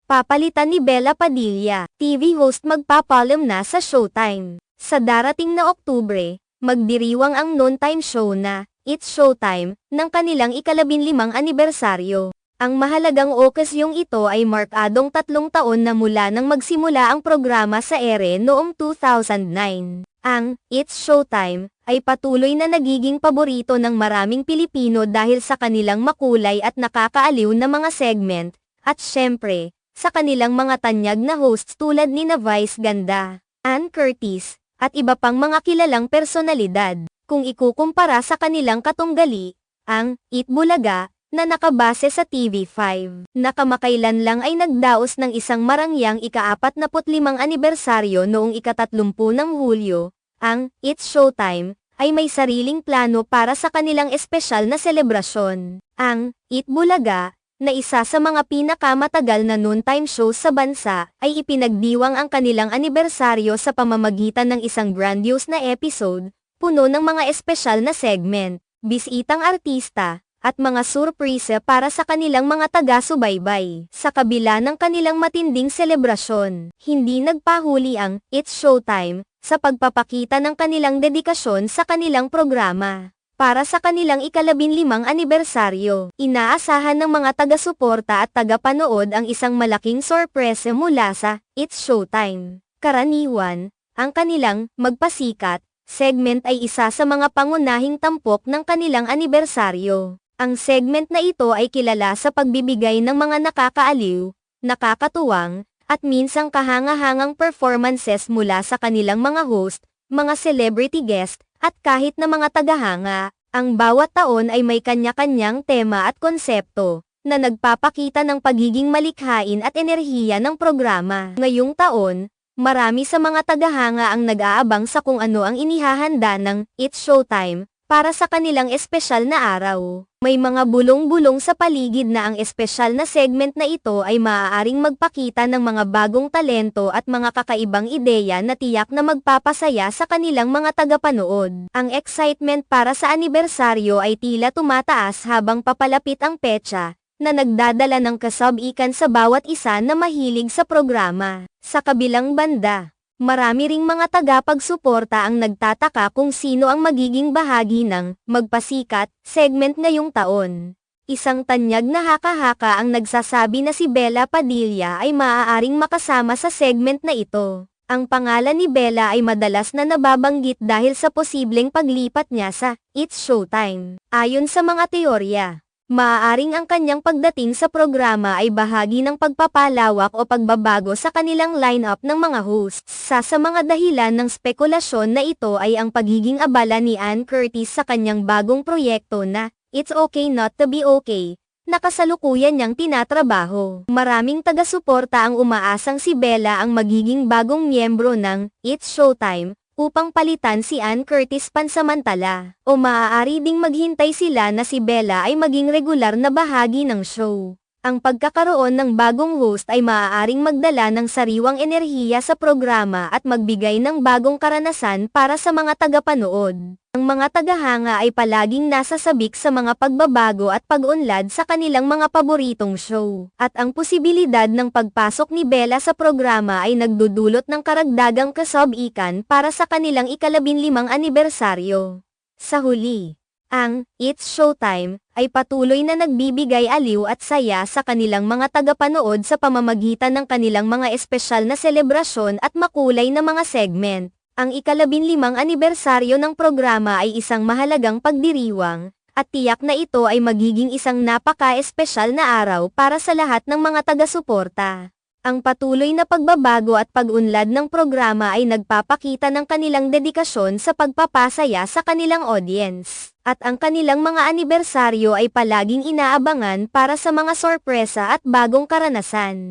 papalitan ni Bella Padilla. TV host magpapalam na sa Showtime. Sa darating na Oktubre, magdiriwang ang noontime show na It's Showtime ng kanilang ika-15 anibersaryo. Ang mahalagang okasyong ito ay markadong 3 taon na mula nang magsimula ang programa sa ere noong 2009. Ang It's Showtime ay patuloy na nagiging paborito ng maraming Pilipino dahil sa kanilang makulay at nakakaaliw na mga segment, at syempre, sa kanilang mga tanyag na hosts tulad ni Vice Ganda, Ann Curtis, at iba pang mga kilalang personalidad. Kung ikukumpara sa kanilang katunggali, ang Eat Bulaga, na nakabase sa TV5, na kamakailan lang ay nagdaos ng isang marangyang ika-45 anibersaryo noong ika-30 ng Hulyo, ang It's Showtime ay may sariling plano para sa kanilang espesyal na selebrasyon. Ang Eat Bulaga, na isa sa mga pinakamatagal na noontime shows sa bansa, ay ipinagdiwang ang kanilang anibersaryo sa pamamagitan ng isang grandiose na episode, puno ng mga espesyal na segment, bisitang artista, at mga surprise para sa kanilang mga taga-subaybay. Sa kabila ng kanilang matinding selebrasyon, hindi nagpahuli ang It's Showtime sa pagpapakita ng kanilang dedikasyon sa kanilang programa. Para sa kanilang ika-15 anibersaryo, inaasahan ng mga taga-suporta at taga-panood ang isang malaking sorpresa mula sa It's Showtime. Karaniwan, ang kanilang magpasikat segment ay isa sa mga pangunahing tampok ng kanilang anibersaryo. Ang segment na ito ay kilala sa pagbibigay ng mga nakakaaliw, nakakatuwang, at minsang kahanga-hangang performances mula sa kanilang mga host, mga celebrity guest, at kahit na mga tagahanga. Ang bawat taon ay may kanya-kanyang tema at konsepto, na nagpapakita ng pagiging malikhain at enerhiya ng programa. Ngayong taon, marami sa mga tagahanga ang nag-aabang sa kung ano ang inihahanda ng It's Showtime para sa kanilang espesyal na araw. May mga bulong-bulong sa paligid na ang espesyal na segment na ito ay maaaring magpakita ng mga bagong talento at mga kakaibang ideya na tiyak na magpapasaya sa kanilang mga tagapanood. Ang excitement para sa anibersaryo ay tila tumataas habang papalapit ang petsa, na nagdadala ng kasab-ikan sa bawat isa na mahilig sa programa. Sa kabilang banda, marami ring mga tagapagsuporta ang nagtataka kung sino ang magiging bahagi ng magpasikat segment ngayong taon. Isang tanyag na haka-haka ang nagsasabi na si Bella Padilla ay maaaring makasama sa segment na ito. Ang pangalan ni Bella ay madalas na nababanggit dahil sa posibleng paglipat niya sa It's Showtime. Ayon sa mga teorya, maaaring ang kanyang pagdating sa programa ay bahagi ng pagpapalawak o pagbabago sa kanilang lineup ng mga hosts. Sa mga dahilan ng spekulasyon na ito ay ang pagiging abala ni Ann Curtis sa kanyang bagong proyekto na It's Okay Not to Be Okay, na kasalukuyan niyang tinatrabaho. Maraming taga-suporta ang umaasang si Bella ang magiging bagong miyembro ng It's Showtime, upang palitan si Ann Curtis pansamantala, o maaari ding maghintay sila na si Bella ay maging regular na bahagi ng show. Ang pagkakaroon ng bagong host ay maaaring magdala ng sariwang enerhiya sa programa at magbigay ng bagong karanasan para sa mga tagapanood. Ang mga tagahanga ay palaging nasasabik sa mga pagbabago at pag-unlad sa kanilang mga paboritong show. At ang posibilidad ng pagpasok ni Bella sa programa ay nagdudulot ng karagdagang kasab-ikan para sa kanilang ika-15 anibersaryo. Sa huli, ang It's Showtime ay patuloy na nagbibigay aliw at saya sa kanilang mga tagapanood sa pamamagitan ng kanilang mga espesyal na selebrasyon at makulay na mga segment. Ang ika-15 anibersaryo ng programa ay isang mahalagang pagdiriwang, at tiyak na ito ay magiging isang napaka-espesyal na araw para sa lahat ng mga taga-suporta. Ang patuloy na pagbabago at pag-unlad ng programa ay nagpapakita ng kanilang dedikasyon sa pagpapasaya sa kanilang audience. At ang kanilang mga anibersaryo ay palaging inaabangan para sa mga sorpresa at bagong karanasan.